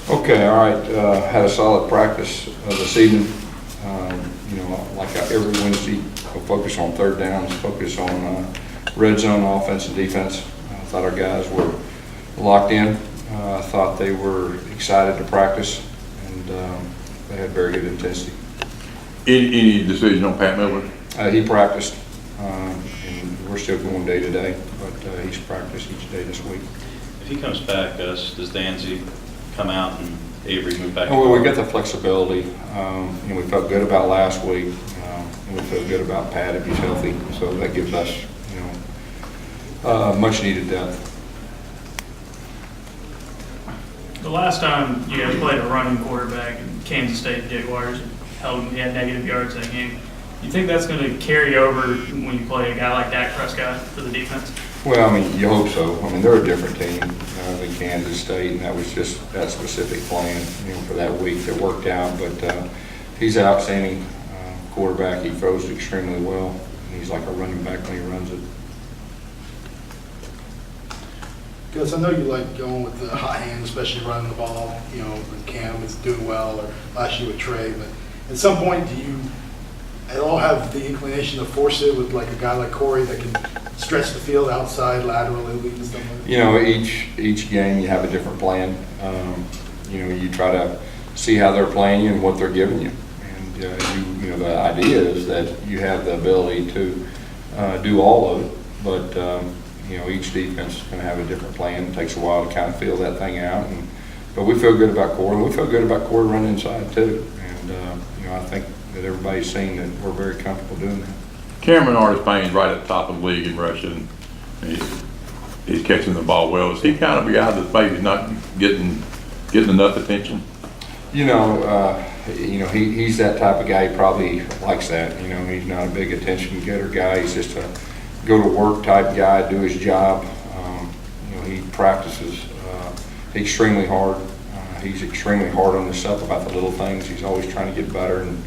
Okay, all right. Had a solid practice this evening. Like every Wednesday, we'll focus on third downs, focus on red zone offense and defense. I thought our guys were locked in. I thought they were excited to practice, and they had very good intensity. Any decision on Pat Miller? He practiced, and we're still going day to day, but he's practiced each day this week. If he comes back, Gus, does Danzy come out and Avery move back? Well, we got the flexibility. We felt good about last week, and we feel good about Pat if he's healthy. So that gives us, much needed depth. The last time you guys played a running quarterback in Kansas State Jaguars and held him, he had negative yards that game. You think that's going to carry over when you play a guy like Dak Prescott for the defense? Well, you hope so. They're a different team than Kansas State, and that was just that specific plan, for that week that worked out. But he's an outstanding quarterback. He throws it extremely well, and he's like a running back when he runs it. Gus, I know you like going with the hot hand, especially running the ball, when Cam is doing well, or last year with Trey, but at some point, do you at all have the inclination to force it with like a guy like Corey that can stretch the field outside, laterally, and stuff like that? Each game you have a different plan. You try to see how they're playing you and what they're giving you. And the idea is that you have the ability to do all of it, but each defense is going to have a different plan. It takes a while to kind of feel that thing out, but we feel good about Corey. We feel good about Corey running inside too, and I think that everybody's seen that we're very comfortable doing that. Cameron Artis-Payne right at the top of the league in rushing. He's catching the ball well. Is he kind of a guy that maybe not getting enough attention? He's that type of guy. He probably likes that. He's not a big attention getter guy. He's just a go to work type guy, do his job. He practices extremely hard. He's extremely hard on himself about the little things. He's always trying to get better, and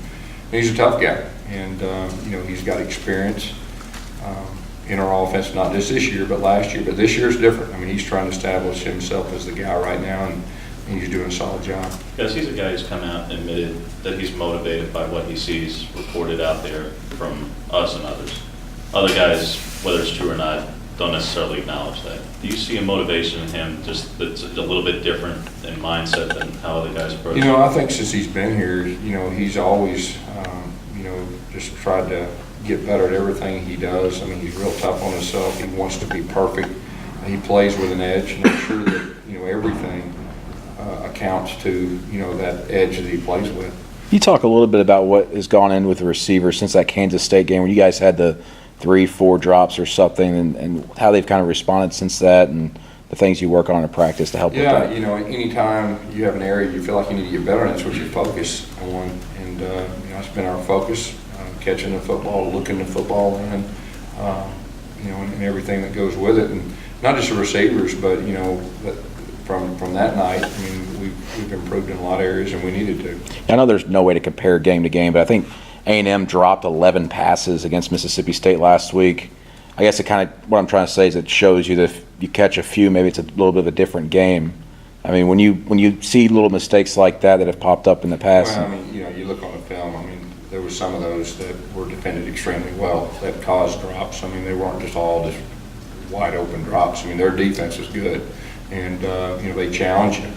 he's a tough guy. And he's got experience in our offense, not just this year, but last year. But this year is different. He's trying to establish himself as the guy right now, and he's doing a solid job. Because he's a guy who's come out and admitted that he's motivated by what he sees reported out there from us and others. Other guys, whether it's true or not, don't necessarily acknowledge that. Do you see a motivation in him just that's a little bit different in mindset than how other guys approach it? I think since he's been here, he's always, just tried to get better at everything he does. He's real tough on himself. He wants to be perfect. He plays with an edge, and I'm sure that, everything accounts to, that edge that he plays with. You talk a little bit about what has gone in with the receivers since that Kansas State game when you guys had the 3-4 drops or something, and how they've kind of responded since that, and the things you work on in practice to help with that. Anytime you have an area you feel like you need to get better, that's what you focus on. And it's been our focus, catching the football, looking the football in, and everything that goes with it. And not just the receivers, but from that night, we've improved in a lot of areas, and we needed to. I know there's no way to compare game to game, but I think A&M dropped 11 passes against Mississippi State last week. I guess what I'm trying to say is it shows you that if you catch a few, maybe it's a little bit of a different game. When you see little mistakes like that have popped up in the past. Well, you look on the film. There were some of those that were defended extremely well that caused drops. They weren't just all just wide open drops. Their defense is good, and they challenge you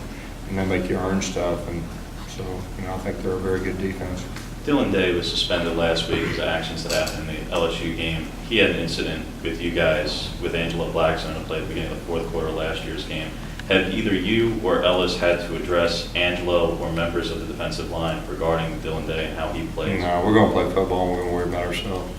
and they make you earn stuff. And so I think they're a very good defense. Dylan Day was suspended last week for actions that happened in the LSU game. He had an incident with you guys with Angelo Blackstone who played at the beginning of the fourth quarter of last year's game. Have either you or Ellis had to address Angelo or members of the defensive line regarding Dylan Day and how he plays? No, we're going to play football and we're going to worry about ourselves.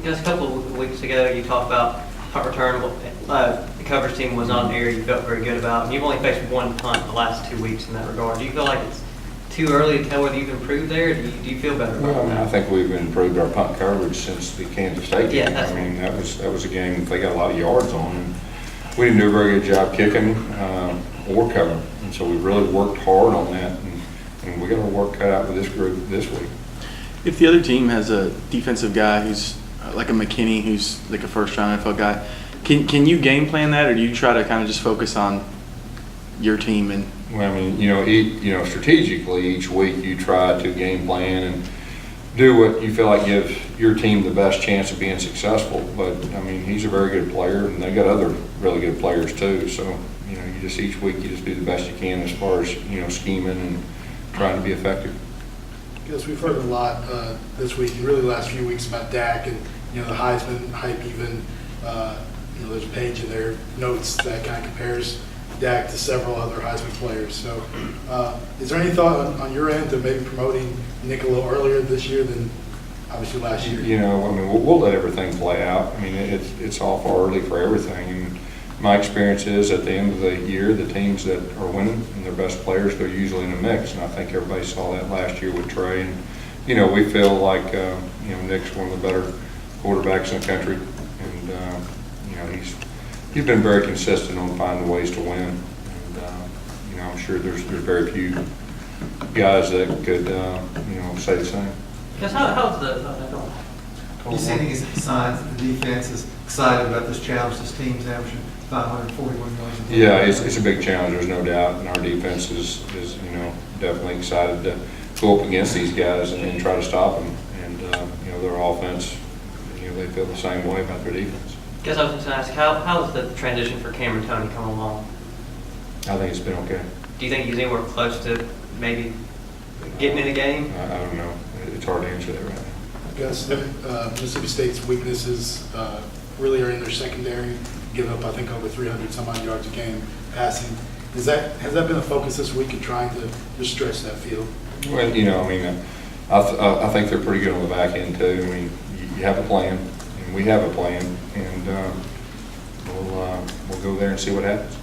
Just a couple of weeks ago, you talked about punt return. The coverage team was not an area you felt very good about, and you've only faced one punt the last 2 weeks in that regard. Do you feel like it's too early to tell whether you've improved there, or do you feel better about that? I think we've improved our punt coverage since the Kansas State game. Yeah, that was a game they got a lot of yards on, and we didn't do a very good job kicking or covering, and so we really worked hard on that, and we got our work cut out with this group this week. If the other team has a defensive guy who's like a McKinney, who's like a first-round NFL guy, can you game plan that, or do you try to kind of just focus on your team and Well, I mean, strategically, each week you try to game plan and do what you feel like gives your team the best chance of being successful. But, I mean, he's a very good player, and they got other really good players too. So, you just each week you just do the best you can as far as, scheming and trying to be effective. Because we've heard a lot this week, and really the last few weeks, about Dak and, the Heisman hype even. There's a page in their notes that kind of compares Dak to several other Heisman players. So is there any thought on your end of maybe promoting Nick a little earlier this year than obviously last year? We'll let everything play out. I mean, it's all far early for everything. And my experience is at the end of the year, the teams that are winning and their best players, they're usually in a mix. And I think everybody saw that last year with Trey. And, we feel like, Nick's one of the better quarterbacks in the country. And, he's been very consistent on finding ways to win. And, I'm sure there's very few guys that could, say the same. Because how's the You see any signs that the defense is excited about this challenge? This team's averaging 541 yards. Yeah, it's a big challenge, there's no doubt, and our defense is definitely excited to go up against these guys and try to stop them. And, their offense, they feel the same way about their defense. Guess I was just going to ask, how has the transition for Cameron Toney come along? I think it's been okay. Do you think he's anywhere close to maybe getting in a game? I don't know. It's hard to answer that right now. Gus, Mississippi State's weaknesses really are in their secondary, giving up, I think, over 300 some odd yards a game passing. Has that been a focus this week in trying to just stretch that field? Well, I think they're pretty good on the back end too. I mean, you have a plan, and we have a plan, and we'll go there and see what happens.